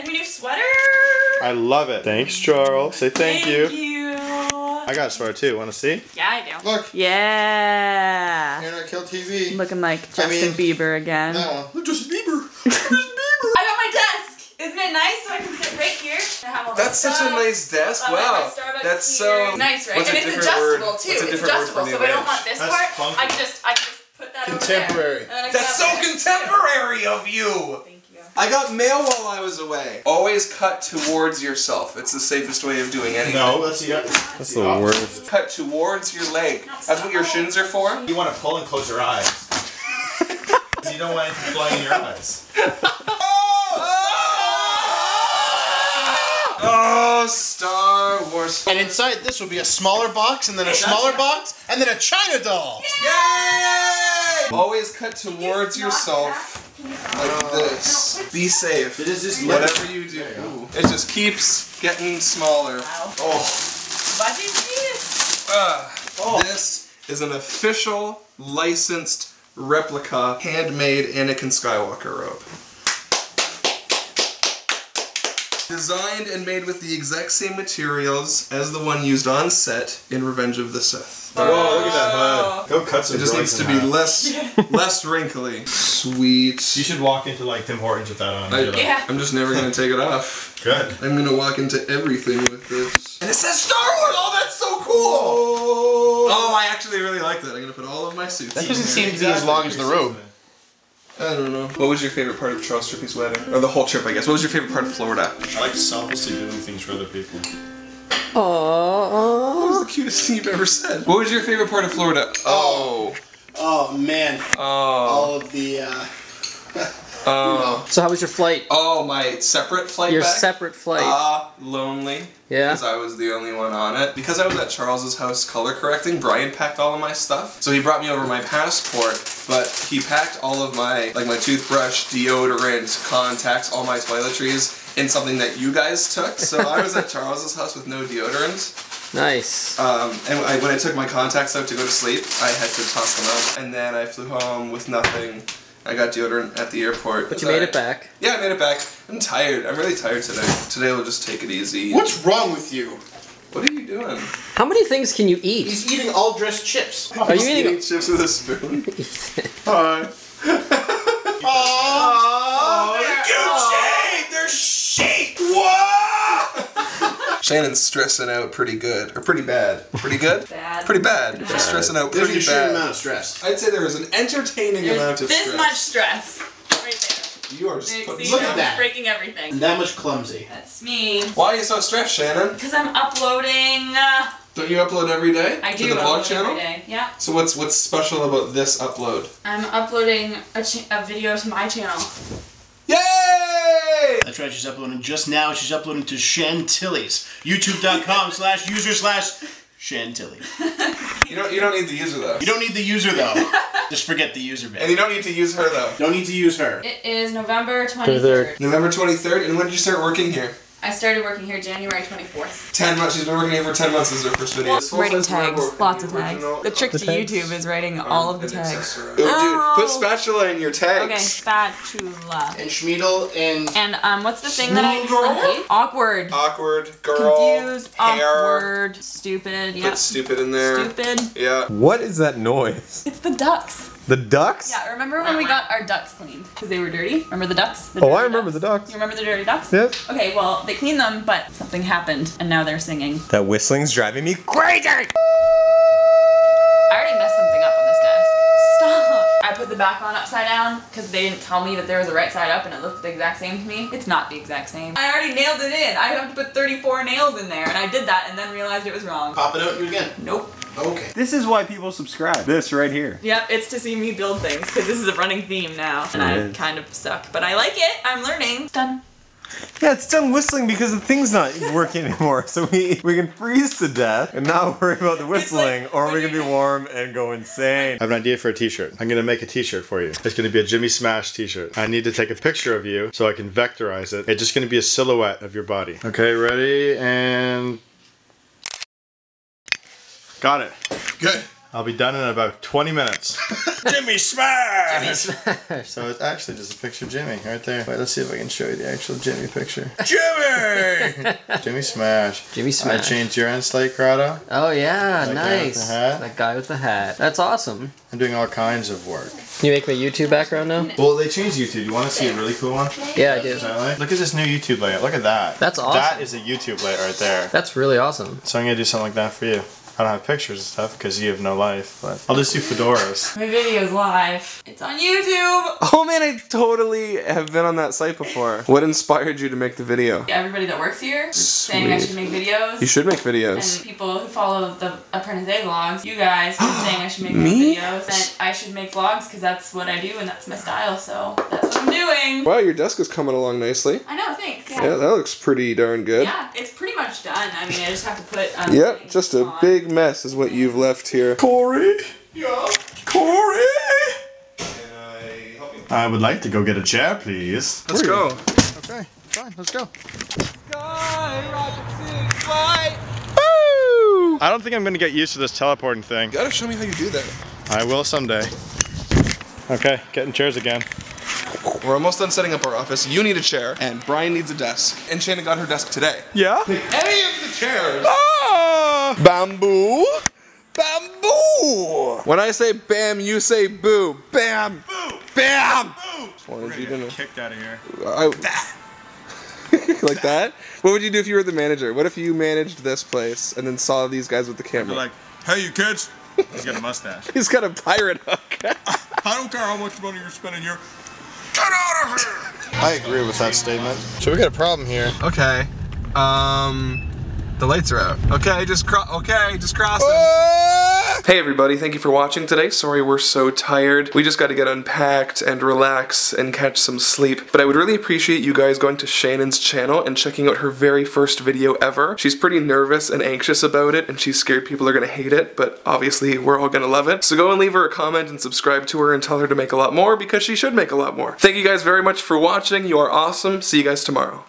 Like my new sweater. I love it. Thanks, Charles. Say thank you. Thank you. I got a sweater too. Want to see? Yeah, I do. Look. Yeah. Internet Kill TV. Looking like Justin Bieber again. That one. Look, Justin Bieber. I got my desk. Isn't it nice? So I can sit right here. I have all That's such a nice desk. Wow. That's so nice, right? And it's adjustable too. It's adjustable, so if I don't want this part, I can just put that Contemporary. over there. That's so contemporary of you. Thank you. I got mail while I was away. Always cut towards yourself. It's the safest way of doing anything. No, that's the worst. Cut towards your leg. That's what your shins are for. You want to pull and close your eyes. You don't want anything flying in your eyes. Oh, Star Wars. And inside this will be a smaller box, and then a smaller box, and then a China doll. Yay! Always cut towards yourself like this. Be safe. It is just whatever you do. It just keeps getting smaller. Wow. Oh. What is this? This is an official, licensed replica, handmade Anakin Skywalker robe. Designed and made with the exact same materials as the one used on set in Revenge of the Sith. Whoa, look at that hood. Go cut some. It just needs to be less wrinkly. Sweet. You should walk into like Tim Hortons with that on. I'm just never gonna take it off. Good. I'm gonna walk into everything with this. And it says Star Wars! Oh, that's so cool! Oh, I actually really like that. I'm gonna put all of my suits. That doesn't seem to be as long as the robe. I don't know. What was your favorite part of Charles Trippy's wedding? Or the whole trip, I guess. What was your favorite part of Florida? I like selflessly doing things for other people. Aww. That was the cutest thing you've ever said. What was your favorite part of Florida? Oh. Oh, man. Oh. All of the, Oh. So how was your flight? Oh, my separate flight Your back? separate flight. Lonely. Yeah? Because I was the only one on it. Because I was at Charles's house color correcting, Brian packed all of my stuff. So he brought me over my passport, but he packed all of my, like my toothbrush, deodorant, contacts, all my toiletries in something that you guys took. So I was at Charles's house with no deodorant. Nice. And when I took my contacts out to go to sleep, I had to toss them out. And then I flew home with nothing. I got deodorant at the airport. But you made it back. Yeah, I made it back. I'm tired. I'm really tired today. Today we'll just take it easy. What's wrong with you? What are you doing? How many things can you eat? He's eating all dressed chips. Are you eating chips with a spoon? Hi. Gucci! They're sheep! Whoa! Shannon's stressing out pretty good. Or pretty bad. Pretty good? Bad. Pretty bad. She's stressing out pretty There's a bad. sheer amount of stress. I'd say there was an entertaining amount of stress. This much stress. Right there. You are just putting... Look at that. Breaking everything. That much clumsy. That's me. Why are you so stressed, Shannon? Because I'm uploading. Don't you upload every day? I do to the vlog upload channel? every day. Yeah. So what's special about this upload? I'm uploading a video to my channel. Yay! That's right, she's uploading just now. She's uploading to Shantilles. YouTube.com/user/Shantilles. You don't need the user though. You don't need the user though. Just forget the user bit. And you don't need to use her though. Don't need to use her. It is November 23rd. November 23rd, and when did you start working here? I started working here January 24th. 10 months. She's been working here for 10 months. This is her first video. Writing tags, lots of tags. The trick to YouTube is writing all of the tags. Oh, dude, put spatula in your tags. Okay, spatula. And Schmiedel and... And what's the thing that I hate? Awkward. Awkward, girl, Confused, hair. awkward, stupid, yeah. Put stupid in there. Stupid. Yeah. What is that noise? It's the ducks. The ducks? Yeah, remember when we got our ducks cleaned? Because they were dirty? Remember the ducks? Oh, I remember the ducks. You remember the dirty ducks? Yep. Okay, well, they cleaned them, but something happened, and now they're singing. That whistling's driving me crazy! I already messed something up on this desk. Stop! I put the back on upside down, because they didn't tell me that there was a right side up, and it looked the exact same to me. It's not the exact same. I already nailed it in. I have to put 34 nails in there, and I did that, and then realized it was wrong. Pop it out and do it again. Nope. Okay. This is why people subscribe. This right here. Yep, it's to see me build things, because this is a running theme now, and I kind of suck. But I like it. I'm learning. It's done. Yeah, it's done whistling because the thing's not working anymore. So we can freeze to death and not worry about the whistling, or we can be warm and go insane. I have an idea for a t-shirt. I'm gonna make a t-shirt for you. It's gonna be a Jimmy Smash t-shirt. I need to take a picture of you so I can vectorize it. It's just gonna be a silhouette of your body. Okay, ready? And... got it. Good. I'll be done in about 20 minutes. Jimmy Smash! Jimmy Smash. So it's actually just a picture of Jimmy right there. Wait, let's see if I can show you the actual Jimmy picture. Jimmy! Jimmy Smash. Jimmy Smash. I changed your end slate, Corrado. Oh yeah, That guy with nice. the hat. That guy with the hat. That's awesome. I'm doing all kinds of work. Can you make my YouTube background now? Well, they changed YouTube. You want to see a really cool one? Yeah, I do. Look at this new YouTube layout. Look at that. That's awesome. That is a YouTube layout right there. That's really awesome. So I'm going to do something like that for you. I don't have pictures and stuff because you have no life, but I'll just do fedoras. My video's live. It's on YouTube. Oh man, I totally have been on that site before. What inspired you to make the video? Everybody that works here saying I should make videos. You should make videos. And people who follow the ApprenticeA vlogs, you guys were saying I should make Me? videos. And I should make vlogs because that's what I do and that's my style, so that's what I'm doing. Wow, your desk is coming along nicely. I know, thanks. Yeah, that looks pretty darn good. Yeah, it's pretty much done. I mean, I just have to put Yep, just a big mess is what you've left here. Corey? Yeah? Corey? I would like to go get a chair, please. Let's go. Okay, fine, let's go. Woo! I don't think I'm going to get used to this teleporting thing. You gotta show me how you do that. I will someday. Okay, getting chairs again. We're almost done setting up our office. You need a chair, and Brian needs a desk. And Shannon got her desk today. Yeah? Pick any of the chairs. Ah! Bamboo. Bamboo! When I say bam, you say boo. Bam! Boo! Bam! Boo! Wanted you to know. Kicked out of here. Like that? What would you do if you were the manager? What if you managed this place and then saw these guys with the camera? Like, hey you kids. He's got a mustache. He's got a pirate hook. I don't care how much money you're spending here. Get out of here! I agree with that statement. So we got a problem here. Okay. The lights are out. Okay, just cross it. Hey everybody, thank you for watching today. Sorry we're so tired. We just got to get unpacked and relax and catch some sleep. But I would really appreciate you guys going to Shannon's channel and checking out her very first video ever. She's pretty nervous and anxious about it, and she's scared people are gonna hate it, but obviously we're all gonna love it. So go and leave her a comment and subscribe to her and tell her to make a lot more, because she should make a lot more. Thank you guys very much for watching. You are awesome. See you guys tomorrow.